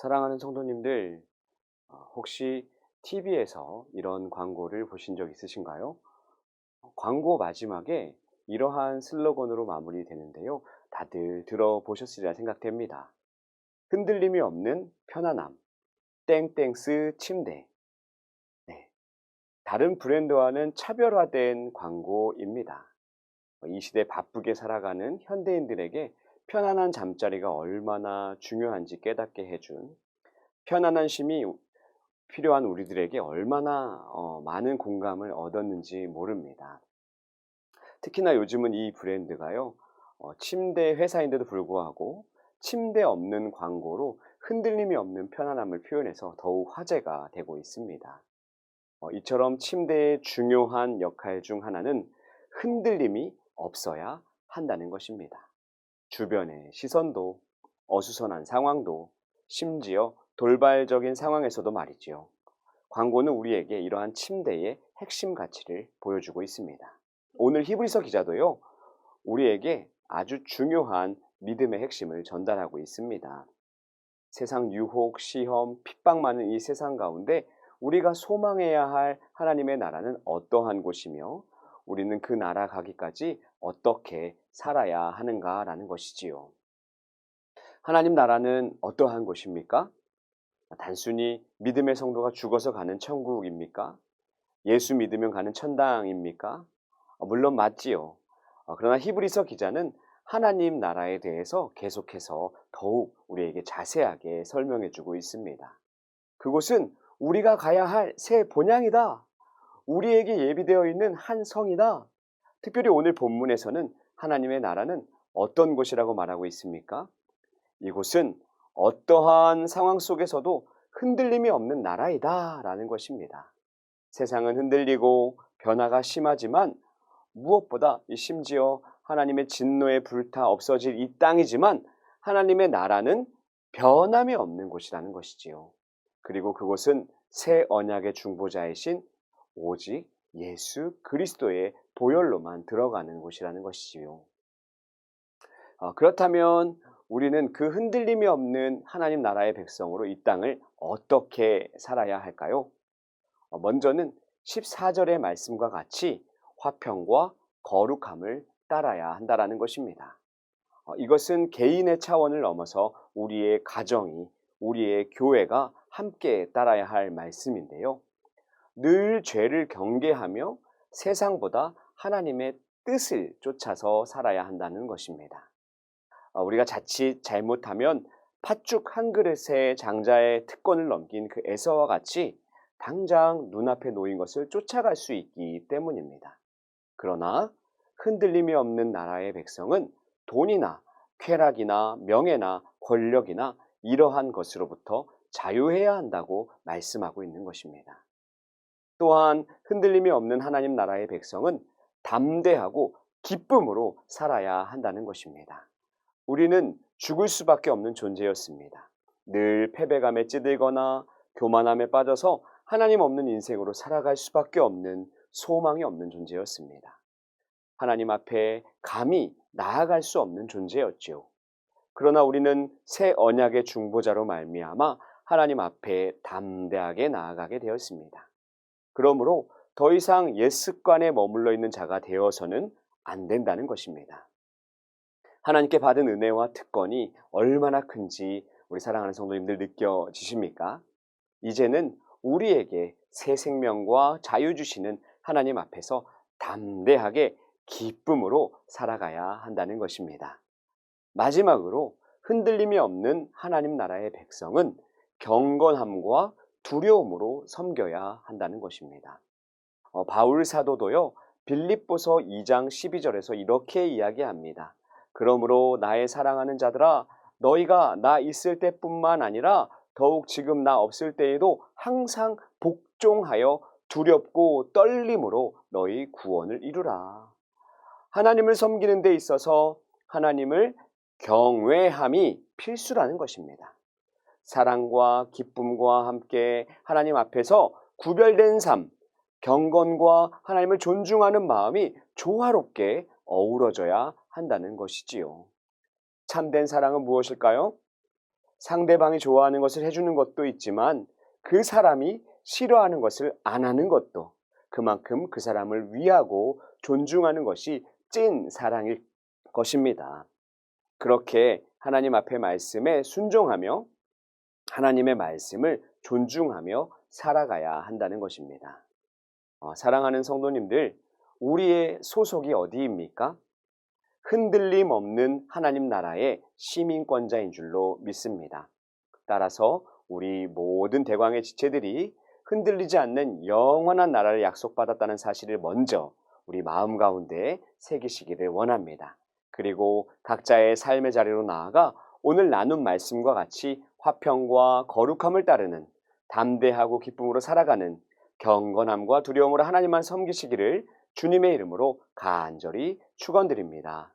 사랑하는 성도님들, 혹시 TV에서 이런 광고를 보신 적 있으신가요? 광고 마지막에 이러한 슬로건으로 마무리되는데요. 다들 들어보셨으리라 생각됩니다. 흔들림이 없는 편안함, 땡땡스 침대. 네, 다른 브랜드와는 차별화된 광고입니다. 이 시대 바쁘게 살아가는 현대인들에게 편안한 잠자리가 얼마나 중요한지 깨닫게 해준 편안한 쉼이 필요한 우리들에게 얼마나 많은 공감을 얻었는지 모릅니다. 특히나 요즘은 이 브랜드가요. 침대 회사인데도 불구하고 침대 없는 광고로 흔들림이 없는 편안함을 표현해서 더욱 화제가 되고 있습니다. 이처럼 침대의 중요한 역할 중 하나는 흔들림이 없어야 한다는 것입니다. 주변의 시선도, 어수선한 상황도, 심지어 돌발적인 상황에서도 말이지요. 광고는 우리에게 이러한 침대의 핵심 가치를 보여주고 있습니다. 오늘 히브리서 기자도요, 우리에게 아주 중요한 믿음의 핵심을 전달하고 있습니다. 세상 유혹, 시험, 핍박 많은 이 세상 가운데 우리가 소망해야 할 하나님의 나라는 어떠한 곳이며 우리는 그 나라 가기까지 어떻게 살아야 하는가라는 것이지요. 하나님 나라는 어떠한 곳입니까? 단순히 믿음의 성도가 죽어서 가는 천국입니까? 예수 믿으면 가는 천당입니까? 물론 맞지요. 그러나 히브리서 기자는 하나님 나라에 대해서 계속해서 더욱 우리에게 자세하게 설명해 주고 있습니다. 그곳은 우리가 가야 할 새 본향이다. 우리에게 예비되어 있는 한 성이다. 특별히 오늘 본문에서는 하나님의 나라는 어떤 곳이라고 말하고 있습니까? 이곳은 어떠한 상황 속에서도 흔들림이 없는 나라이다 라는 것입니다. 세상은 흔들리고 변화가 심하지만 무엇보다 심지어 하나님의 진노에 불타 없어질 이 땅이지만 하나님의 나라는 변함이 없는 곳이라는 것이지요. 그리고 그곳은 새 언약의 중보자이신 오직 예수 그리스도의 보혈로만 들어가는 곳이라는 것이지요. 그렇다면 우리는 그 흔들림이 없는 하나님 나라의 백성으로 이 땅을 어떻게 살아야 할까요? 먼저는 14절의 말씀과 같이 화평과 거룩함을 따라야 한다는 것입니다. 이것은 개인의 차원을 넘어서 우리의 가정이, 우리의 교회가 함께 따라야 할 말씀인데요. 늘 죄를 경계하며 세상보다 하나님의 뜻을 쫓아서 살아야 한다는 것입니다. 우리가 자칫 잘못하면 팥죽 한 그릇에 장자의 특권을 넘긴 그 에서와 같이 당장 눈앞에 놓인 것을 쫓아갈 수 있기 때문입니다. 그러나 흔들림이 없는 나라의 백성은 돈이나 쾌락이나 명예나 권력이나 이러한 것으로부터 자유해야 한다고 말씀하고 있는 것입니다. 또한 흔들림이 없는 하나님 나라의 백성은 담대하고 기쁨으로 살아야 한다는 것입니다. 우리는 죽을 수밖에 없는 존재였습니다. 늘 패배감에 찌들거나 교만함에 빠져서 하나님 없는 인생으로 살아갈 수밖에 없는 소망이 없는 존재였습니다. 하나님 앞에 감히 나아갈 수 없는 존재였지요. 그러나 우리는 새 언약의 중보자로 말미암아 하나님 앞에 담대하게 나아가게 되었습니다. 그러므로 더 이상 옛 습관에 머물러 있는 자가 되어서는 안 된다는 것입니다. 하나님께 받은 은혜와 특권이 얼마나 큰지 우리 사랑하는 성도님들 느껴지십니까? 이제는 우리에게 새 생명과 자유 주시는 하나님 앞에서 담대하게 기쁨으로 살아가야 한다는 것입니다. 마지막으로 흔들림이 없는 하나님 나라의 백성은 경건함과 두려움으로 섬겨야 한다는 것입니다. 바울 사도도요, 빌립보서 2장 12절에서 이렇게 이야기합니다. 그러므로 나의 사랑하는 자들아, 너희가 나 있을 때뿐만 아니라 더욱 지금 나 없을 때에도 항상 복종하여 두렵고 떨림으로 너희 구원을 이루라. 하나님을 섬기는 데 있어서 하나님을 경외함이 필수라는 것입니다. 사랑과 기쁨과 함께 하나님 앞에서 구별된 삶, 경건과 하나님을 존중하는 마음이 조화롭게 어우러져야 한다는 것이지요. 참된 사랑은 무엇일까요? 상대방이 좋아하는 것을 해주는 것도 있지만 그 사람이 싫어하는 것을 안 하는 것도 그만큼 그 사람을 위하고 존중하는 것이 찐 사랑일 것입니다. 그렇게 하나님 앞의 말씀에 순종하며 하나님의 말씀을 존중하며 살아가야 한다는 것입니다. 사랑하는 성도님들, 우리의 소속이 어디입니까? 흔들림 없는 하나님 나라의 시민권자인 줄로 믿습니다. 따라서 우리 모든 대광의 지체들이 흔들리지 않는 영원한 나라를 약속받았다는 사실을 먼저 우리 마음 가운데 새기시기를 원합니다. 그리고 각자의 삶의 자리로 나아가 오늘 나눈 말씀과 같이 화평과 거룩함을 따르는 담대하고 기쁨으로 살아가는 경건함과 두려움으로 하나님만 섬기시기를 주님의 이름으로 간절히 축원드립니다.